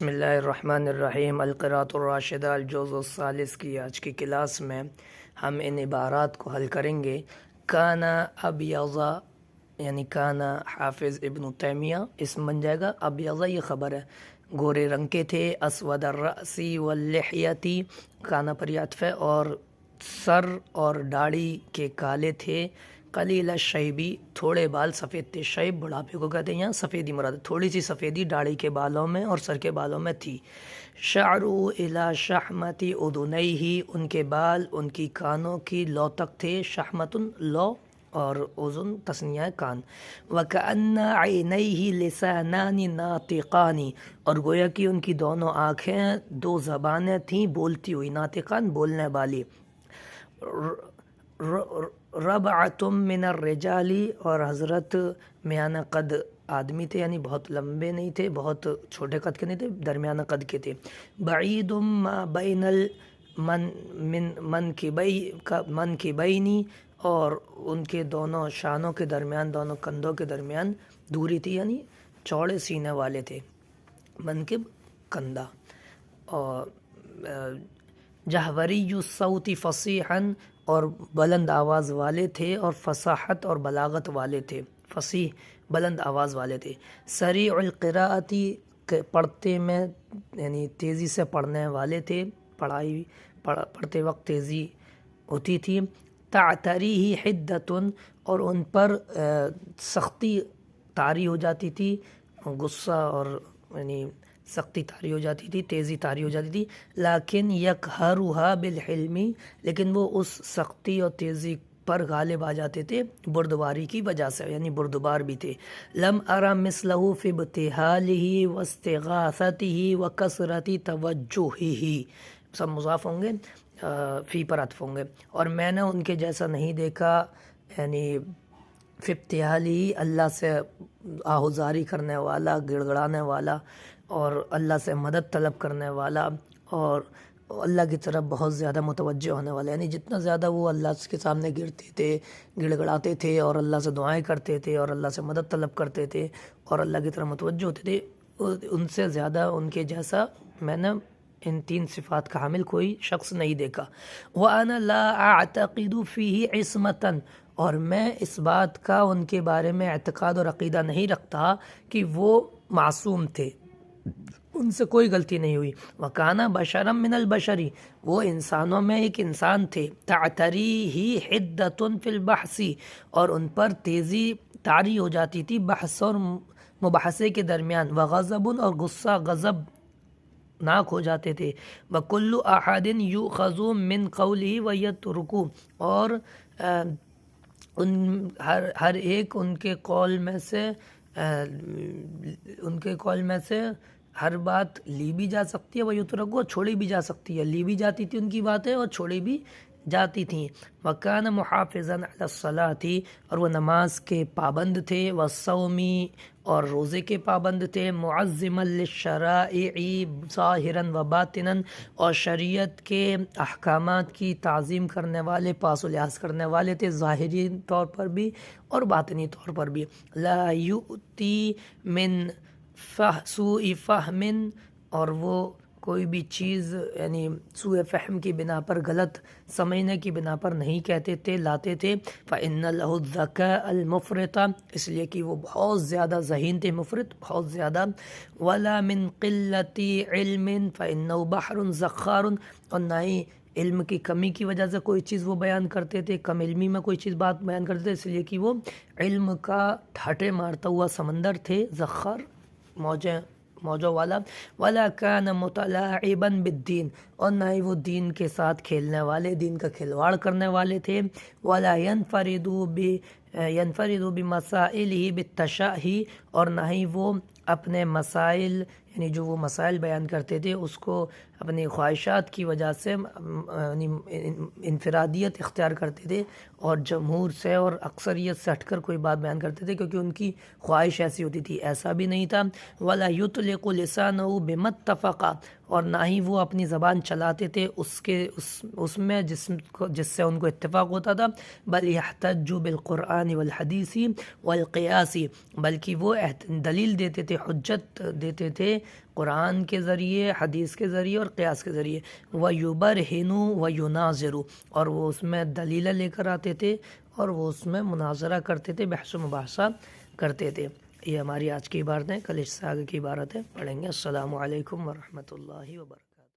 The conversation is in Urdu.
بسم اللہ الرحمن الرحیم القراءۃ الراشدہ الجزء الثالث کی آج کی کلاس میں ہم ان عبارات کو حل کریں گے۔ کانا ابیضا یعنی کانا حافظ ابن تیمیہ اسم بن جائے گا، ابیضا یہ خبر ہے، گورے رنگ کے تھے، اسود الرأسی واللحیتی کانا پر یہ عطف ہے، اور سر اور داڑھی کے کالے تھے، قلیل الشیبی تھوڑے بال سفید تھے، شیب بڑھاپے کو کہتے ہیں، یہاں سفیدی مراد ہے، تھوڑی سی سفیدی داڑھی کے بالوں میں اور سر کے بالوں میں تھی۔ شعرو الی شحمتی اذنیہ ان کے بال ان کی کانوں کی لو تک تھے، شحمت لو اور اذن تثنیہ کان۔ وکأن عینیہ لسانان ناطقان اور گویا کہ ان کی دونوں آنکھیں دو زبانیں تھیں بولتی ہوئی، ناطقان بولنے والی۔ ربعتم من الرجال اور حضرت میانہ قد آدمی تھے، یعنی بہت لمبے نہیں تھے، بہت چھوٹے قد کے نہیں تھے، درمیانہ قد کے تھے۔ بعید ما بین المنکبین اور ان کے دونوں شانوں کے درمیان، دونوں کندھوں کے درمیان دوری تھی، یعنی چوڑے سینے والے تھے، منکب کندھا۔ اور جہوری الصوت فصیحا اور بلند آواز والے تھے، اور فصاحت اور بلاغت والے تھے، فصیح بلند آواز والے تھے۔ سریع القراءتی پڑھتے میں یعنی تیزی سے پڑھنے والے تھے، پڑھتے وقت تیزی ہوتی تھی۔ تعتریہ حدۃ اور ان پر سختی طاری ہو جاتی تھی، غصہ اور یعنی سختی طاری ہو جاتی تھی، تیزی طاری ہو جاتی تھی۔ لیکن یقہرھا بالحلم لیکن وہ اس سختی اور تیزی پر غالب آ جاتے تھے بردباری کی وجہ سے، یعنی بردبار بھی تھے۔ لم ارى مثلہ فی ابتہالہ واستغاثتہ وکثرۃ توجہہ سب مضاف ہوں گے، فی پر عطف ہوں گے، اور میں نے ان کے جیسا نہیں دیکھا، یعنی فی ابتہالہ اللہ سے آہوزاری کرنے والا، گڑ گڑانے والا، اور اللہ سے مدد طلب کرنے والا، اور اللہ کی طرف بہت زیادہ متوجہ ہونے والا، یعنی جتنا زیادہ وہ اللہ کے سامنے گرتے تھے، گڑ گڑاتے تھے، اور اللہ سے دعائیں کرتے تھے، اور اللہ سے مدد طلب کرتے تھے، اور اللہ کی طرف متوجہ ہوتے تھے، ان سے زیادہ ان کے جیسا میں نے ان تین صفات کا حامل کوئی شخص نہیں دیکھا۔ وَأَنَا لَا أَعْتَقِدُ فِيهِ عِصْمَةً اور میں اس بات کا ان کے بارے میں اعتقاد اور عقیدہ نہیں رکھتا کہ وہ معصوم تھے، ان سے کوئی غلطی نہیں ہوئی۔ وَكَانَ بَشَرًا مِّنَ الْبَشَرِ وہ انسانوں میں ایک انسان تھے۔ تَعْتَرِيهِ حِدَّةٌ فِي الْبَحْثِ اور ان پر تیزی طاری ہو جاتی تھی بحث اور مباحثے کے درمیان۔ وَغَضَبٌ اور غصہ غضب ناک ہو جاتے تھے۔ وَكُلُّ أَحَدٍ يُؤْخَذُ مِّن قَوْلِهِ وَيَتْرُكُ اور ہر ایک ان کے قول میں سے ہر بات لی بھی جا سکتی ہے، وہ یترکو چھوڑی بھی جا سکتی ہے، لی بھی جاتی تھی ان کی باتیں اور چھوڑی بھی جاتی تھیں۔ وَكَانَ مُحَافِظًا عَلَى الصَّلَاةِ اور وہ نماز کے پابند تھے، وَالصَّوْمِ اور روزے کے پابند تھے، مُعَظِّمًا لِلشَّرَائِعِ ظَاهِرًا وَبَاطِنًا اور شریعت کے احکامات کی تعظیم کرنے والے، پاس و لحاظ کرنے والے تھے، ظاہری طور پر بھی اور باطنی طور پر بھی۔ لَا يُؤْتِي مِن سوء فہم اور وہ کوئی بھی چیز یعنی سوء فہم کی بنا پر، غلط سمجھنے کی بنا پر نہیں کہتے تھے، لاتے تھے۔ فَإِنَّ لَهُ الذَّكَاءَ الْمُفْرِطَ اس لیے کہ وہ بہت زیادہ ذہین تھے، مفرط بہت زیادہ۔ وَلَا مِن قِلَّةِ عِلْمٍ فَإِنَّهُ بَحْرٌ زَخَّارٌ اور نہ ہی علم کی کمی کی وجہ سے کوئی چیز وہ بیان کرتے تھے، کم علمی میں کوئی چیز بات بیان کرتے تھے، اس لیے کہ وہ علم کا ٹھاٹھے مارتا ہوا سمندر تھے، زخار موجوں والا۔ وَلَا كَانَ مُتَلَاعِبًا بِالدِّينِ اور نہ ہی وہ دین کے ساتھ کھیلنے والے، دین کا کھلواڑ کرنے والے تھے۔ وَلَا يَنْفَرِدُ بِمَسَائِلِهِ بِالتَّشَاهِّ اور نہ ہی وہ اپنے مسائل یعنی جو وہ مسائل بیان کرتے تھے اس کو اپنی خواہشات کی وجہ سے انفرادیت اختیار کرتے تھے، اور جمہور سے اور اکثریت سے ہٹ کر کوئی بات بیان کرتے تھے کیونکہ ان کی خواہش ایسی ہوتی تھی، ایسا بھی نہیں تھا۔ وَلَا يُطْلِقُ لِسَانَهُ بِمَا اتَّفَقَ اور نہ ہی وہ اپنی زبان چلاتے تھے اس میں جس سے ان کو اتفاق ہوتا تھا، بل یحتجوا بالقرآن والحدیث والقیاس، بلکہ وہ دلیل دیتے تھے، حجت دیتے تھے قرآن کے ذریعے، حدیث کے ذریعے اور قیاس کے ذریعے، وَيُبَرْهِنُوا وَيُنَاظِرُوا، اور وہ اس میں دلیلیں لے کر آتے تھے اور وہ اس میں مناظرہ کرتے تھے، بحث و مباحثہ کرتے تھے۔ یہ ہماری آج کی عبارتیں، کل اس سے آگے کی عبارتیں پڑھیں گے۔ السلام علیکم ورحمۃ اللہ وبرکاتہ۔